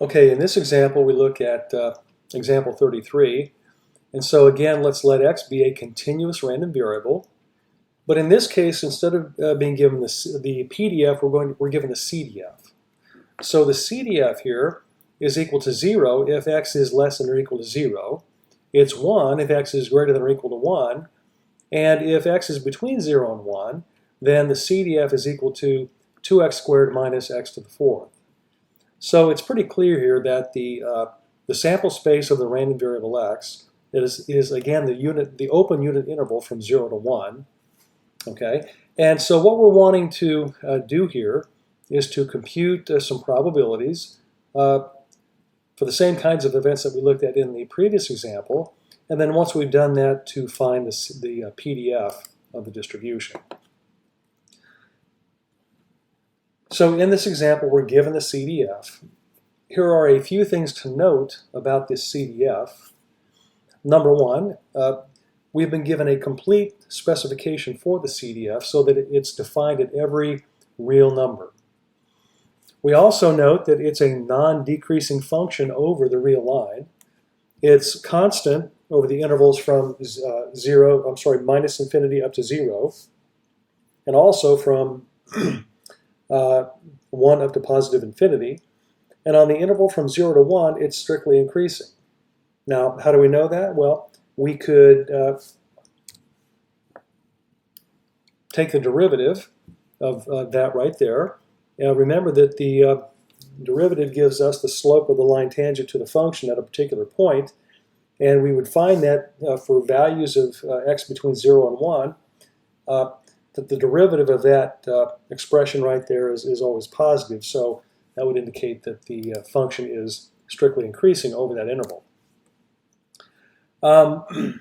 Okay, in this example, we look at example 33. And so again, let's let x be a continuous random variable. But in this case, instead of being given the PDF, we're given the CDF. So the CDF here is equal to 0 if x is less than or equal to 0. It's 1 if x is greater than or equal to 1. And if x is between 0 and 1, then the CDF is equal to 2x squared minus x to the fourth. So it's pretty clear here that the sample space of the random variable x is again the open unit interval from 0 to 1. Okay, and so what we're wanting to do here is to compute some probabilities for the same kinds of events that we looked at in the previous example, and then once we've done that, to find the PDF of the distribution. So in this example, we're given the CDF. Here are a few things to note about this CDF. Number one, we've been given a complete specification for the CDF so that it's defined at every real number. We also note that it's a non-decreasing function over the real line. It's constant over the intervals from minus infinity up to 0, and also from 1 up to positive infinity. And on the interval from 0 to 1, it's strictly increasing. Now, how do we know that? Well, we could take the derivative of that right there. Now, remember that the derivative gives us the slope of the line tangent to the function at a particular point. And we would find that for values of x between 0 and 1, that the derivative of that expression right there is always positive. So that would indicate that the function is strictly increasing over that interval. And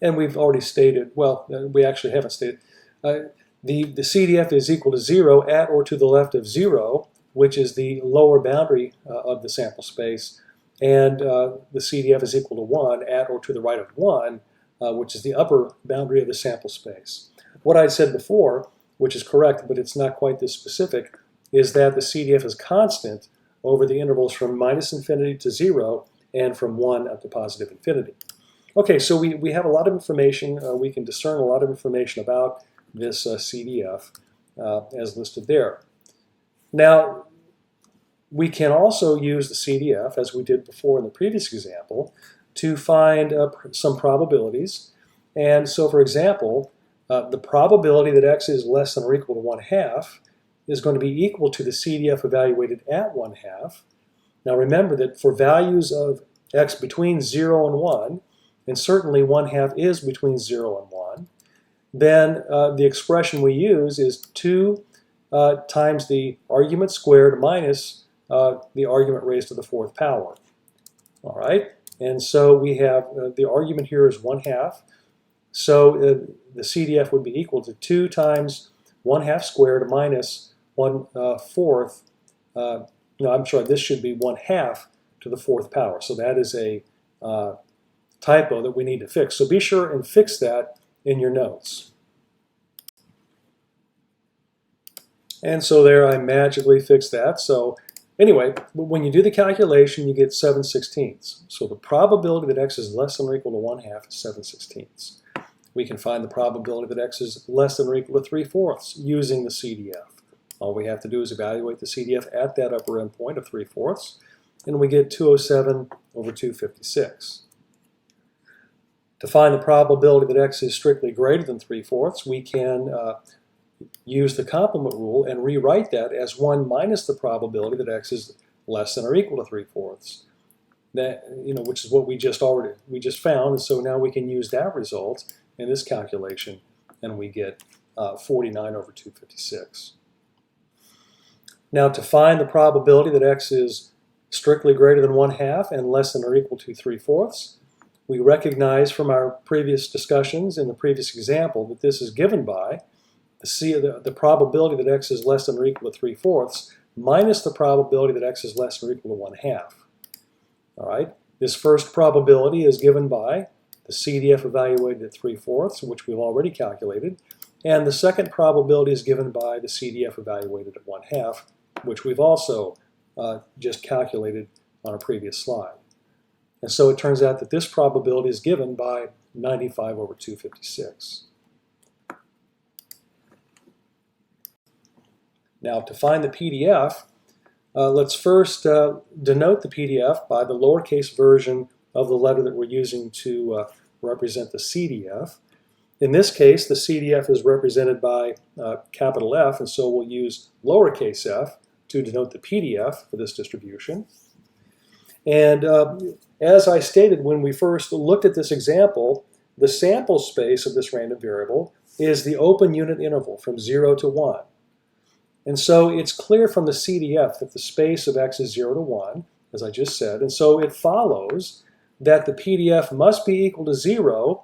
we've already stated, well, we actually haven't stated, the CDF is equal to 0 at or to the left of 0, which is the lower boundary of the sample space, and the CDF is equal to 1 at or to the right of 1, which is the upper boundary of the sample space. What I said before, which is correct, but it's not quite this specific, is that the CDF is constant over the intervals from minus infinity to 0 and from 1 up to positive infinity. Okay, so we have a lot of information. We can discern a lot of information about this CDF as listed there. Now, we can also use the CDF, as we did before in the previous example, to find some probabilities. And so, for example, the probability that x is less than or equal to 1/2 is going to be equal to the CDF evaluated at 1/2. Now remember that for values of x between 0 and 1, and certainly 1/2 is between 0 and 1, then the expression we use is 2 times the argument squared minus the argument raised to the fourth power. All right, and so we have the argument here is 1/2. So the CDF would be equal to 2 times 1/2 squared minus 1/4. No, I'm sorry, this should be 1/2 to the fourth power. So that is a typo that we need to fix. So be sure and fix that in your notes. And so there, I magically fixed that. So anyway, when you do the calculation, you get 7/16. So the probability that x is less than or equal to 1/2 is 7/16. We can find the probability that x is less than or equal to 3/4 using the CDF. All we have to do is evaluate the CDF at that upper end point of 3/4, and we get 207 over 256. To find the probability that x is strictly greater than 3/4, we can use the complement rule and rewrite that as 1 minus the probability that x is less than or equal to 3/4. That, which is what we just found, and so now we can use that result in this calculation, and we get 49 over 256. Now, to find the probability that x is strictly greater than 1/2 and less than or equal to 3/4, we recognize from our previous discussions in the previous example that this is given by the probability that x is less than or equal to 3/4 minus the probability that x is less than or equal to 1/2. All right, this first probability is given by the CDF evaluated at 3/4, which we've already calculated, and the second probability is given by the CDF evaluated at 1/2, which we've also just calculated on a previous slide. And so it turns out that this probability is given by 95 over 256. Now, to find the PDF, let's first denote the PDF by the lowercase version of the letter that we're using to represent the CDF. In this case, the CDF is represented by capital F, and so we'll use lowercase f to denote the PDF for this distribution. And as I stated when we first looked at this example, the sample space of this random variable is the open unit interval from 0 to 1. And so it's clear from the CDF that the space of x is 0 to 1, as I just said, and so it follows that the PDF must be equal to 0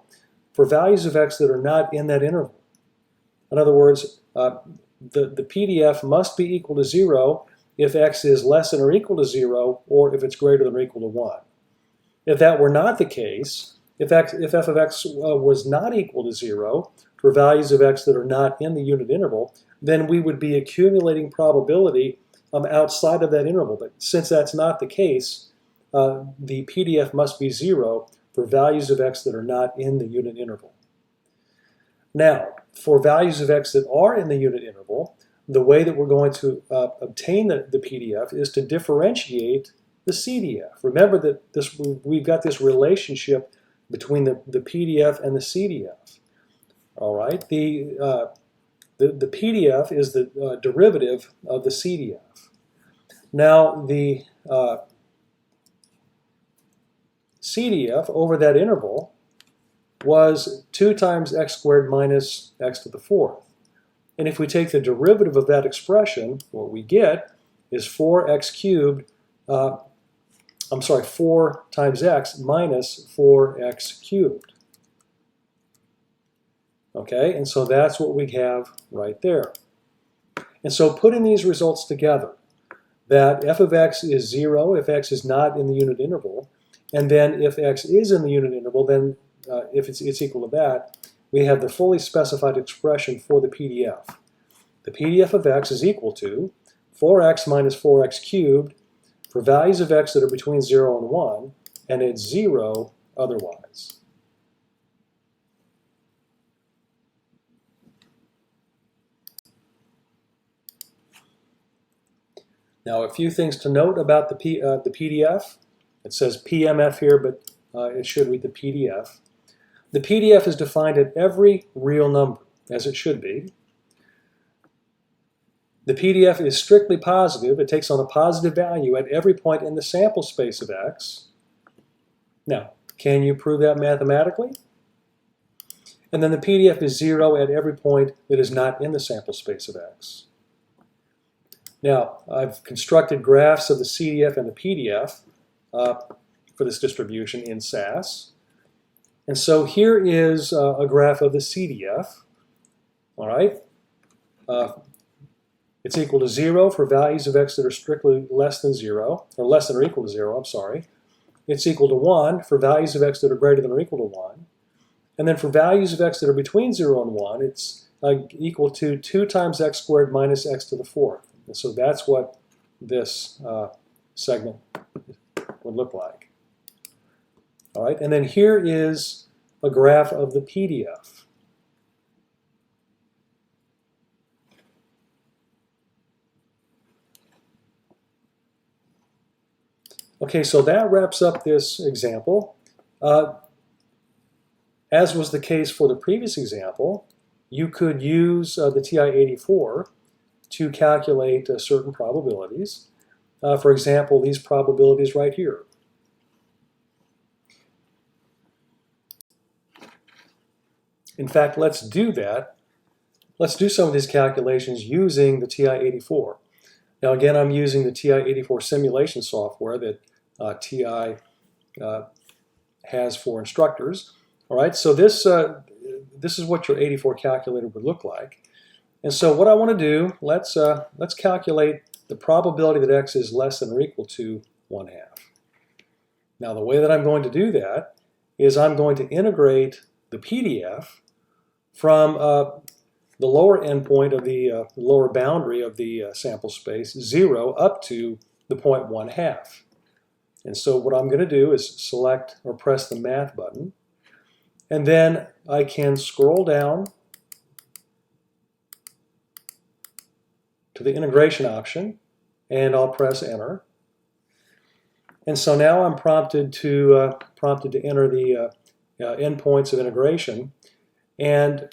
for values of x that are not in that interval. In other words, the PDF must be equal to 0 if x is less than or equal to 0, or if it's greater than or equal to 1. If that were not the case, if f of x was not equal to 0 for values of x that are not in the unit interval, then we would be accumulating probability outside of that interval. But since that's not the case, the PDF must be 0 for values of x that are not in the unit interval. Now, for values of x that are in the unit interval, the way that we're going to obtain the PDF is to differentiate the CDF. Remember that we've got this relationship between the PDF and the CDF. All right, the PDF is the derivative of the CDF. Now, the CDF over that interval was 2 times x squared minus x to the 4th. And if we take the derivative of that expression, what we get is 4x cubed, 4 times x minus 4x cubed. Okay, and so that's what we have right there. And so putting these results together, that f of x is 0 if x is not in the unit interval, and then if x is in the unit interval, then if it's equal to that, we have the fully specified expression for the PDF. The PDF of x is equal to 4x minus 4x cubed for values of x that are between 0 and 1, and it's 0 otherwise. Now, a few things to note about the PDF. It says PMF here, but it should read the PDF. The PDF is defined at every real number, as it should be. The PDF is strictly positive. It takes on a positive value at every point in the sample space of x. Now, can you prove that mathematically? And then the PDF is 0 at every point that is not in the sample space of x. Now, I've constructed graphs of the CDF and the PDF for this distribution in SAS. And so here is a graph of the CDF. All right. It's equal to 0 for values of x that are strictly less than 0, or less than or equal to 0, I'm sorry. It's equal to 1 for values of x that are greater than or equal to 1. And then for values of x that are between 0 and 1, it's equal to 2 times x squared minus x to the 4th. And so that's what this segment would look like. All right, and then here is a graph of the PDF. Okay, so that wraps up this example. As was the case for the previous example, you could use the TI-84 to calculate certain probabilities. For example, these probabilities right here. In fact, let's do that. Let's do some of these calculations using the TI-84. Now again, I'm using the TI-84 simulation software that TI has for instructors. All right, so this is what your 84 calculator would look like. And so what I want to do, let's calculate the probability that x is less than or equal to 1/2. Now the way that I'm going to do that is I'm going to integrate the PDF from the lower endpoint of the lower boundary of the sample space, 0, up to the point 1/2. And so what I'm going to do is select or press the math button, and then I can scroll down to the integration option, and I'll press enter. And so now I'm prompted to enter the endpoints of integration, and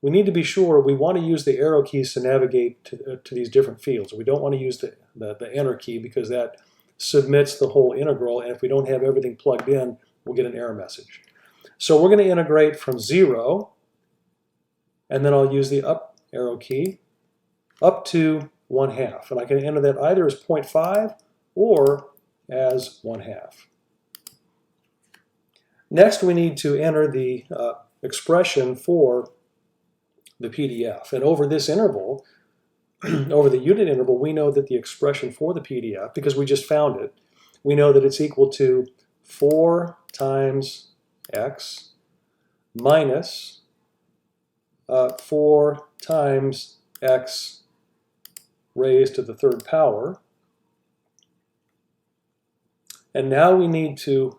we need to be sure we want to use the arrow keys to navigate to these different fields. We don't want to use the enter key because that submits the whole integral, and if we don't have everything plugged in, we'll get an error message. So we're going to integrate from 0, and then I'll use the up arrow key up to 1/2, and I can enter that either as 0.5 or as 1/2. Next, we need to enter the expression for the PDF, and over this interval, over the unit interval, we know that the expression for the PDF, because we just found it, we know that it's equal to 4 times x minus 4 times x raised to the 3rd power. And now we need to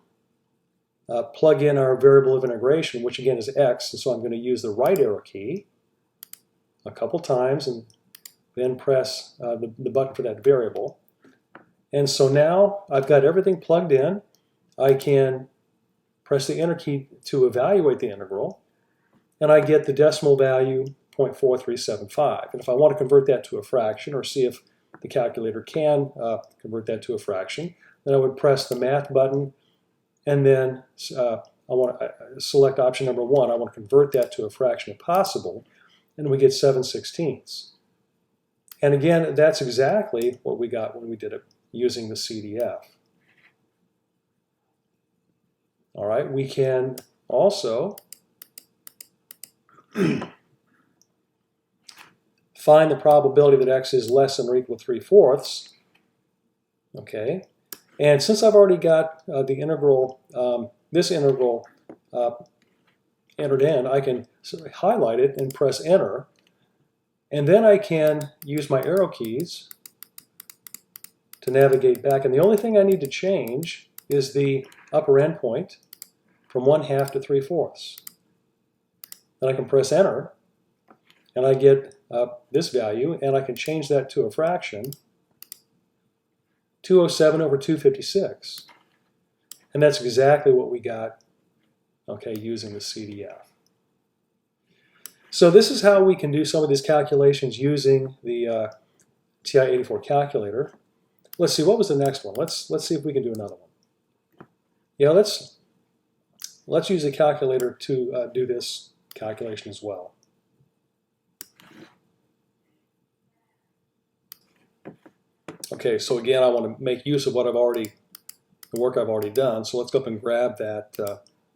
plug in our variable of integration, which again is x, and so I'm going to use the right arrow key a couple times and then press the button for that variable. And so now I've got everything plugged in. I can press the enter key to evaluate the integral, and I get the decimal value 0.4375. And if I want to convert that to a fraction, or see if the calculator can convert that to a fraction, then I would press the math button, and then I want to select option number 1. I want to convert that to a fraction if possible, and we get 7/16. And again, that's exactly what we got when we did it using the CDF. All right, we can also find the probability that x is less than or equal to 3/4. Okay, and since I've already got the integral, this integral entered in, I can highlight it and press enter. And then I can use my arrow keys to navigate back. And the only thing I need to change is the upper endpoint from 1/2 to 3/4. Then I can press enter, and I get this value, and I can change that to a fraction, 207 over 256. And that's exactly what we got, okay, using the CDF. So this is how we can do some of these calculations using the TI-84 calculator. Let's see, what was the next one? Let's see if we can do another one. Yeah, let's use the calculator to do this calculation as well. Okay, so again, I want to make use of the work I've already done. So let's go up and grab that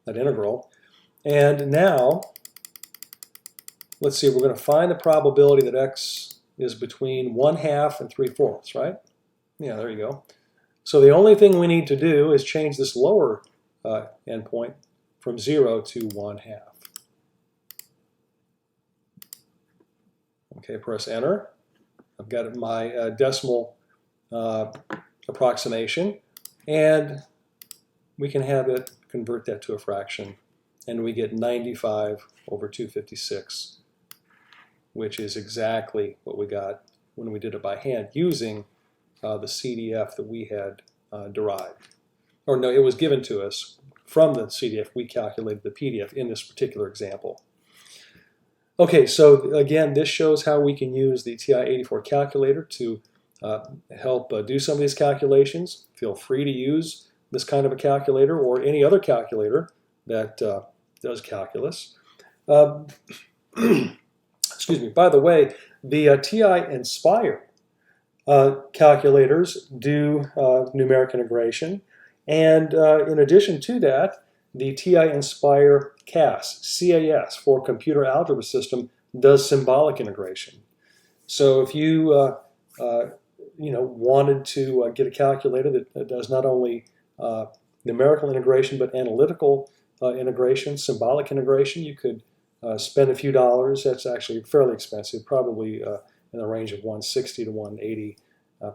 integral, and now let's see, we're going to find the probability that x is between 1/2 and 3/4, right? Yeah, there you go. So the only thing we need to do is change this lower endpoint from 0 to 1/2. Okay, press enter. I've got my decimal approximation, and we can have it convert that to a fraction, and we get 95 over 256, which is exactly what we got when we did it by hand using the CDF that we had derived. Or no, it was given to us from the CDF. We calculated the PDF in this particular example. Okay, so again, this shows how we can use the TI-84 calculator to help do some of these calculations. Feel free to use this kind of a calculator or any other calculator that does calculus. Excuse me. By the way, the TI Inspire calculators do numeric integration, and in addition to that, the TI Inspire CAS for computer algebra system does symbolic integration. So if you wanted to get a calculator that does not only numerical integration but analytical integration, symbolic integration, you could spend a few dollars. That's actually fairly expensive, probably in the range of $160 to $180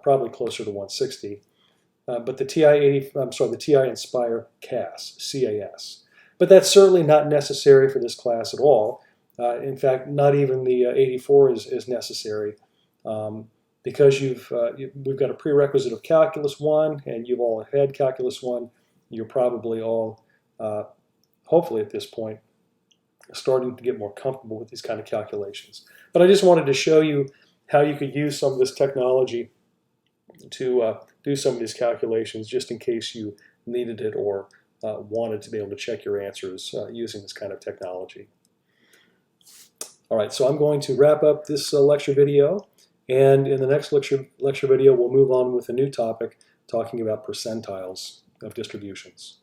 probably closer to 160. But the the TI Inspire CAS. But that's certainly not necessary for this class at all. In fact, not even the 84 is necessary because we've got a prerequisite of Calculus 1, and you've all had Calculus 1. You're probably all, hopefully at this point, starting to get more comfortable with these kind of calculations. But I just wanted to show you how you could use some of this technology to do some of these calculations just in case you needed it or wanted to be able to check your answers using this kind of technology. All right, so I'm going to wrap up this lecture video, and in the next lecture video we'll move on with a new topic talking about percentiles of distributions.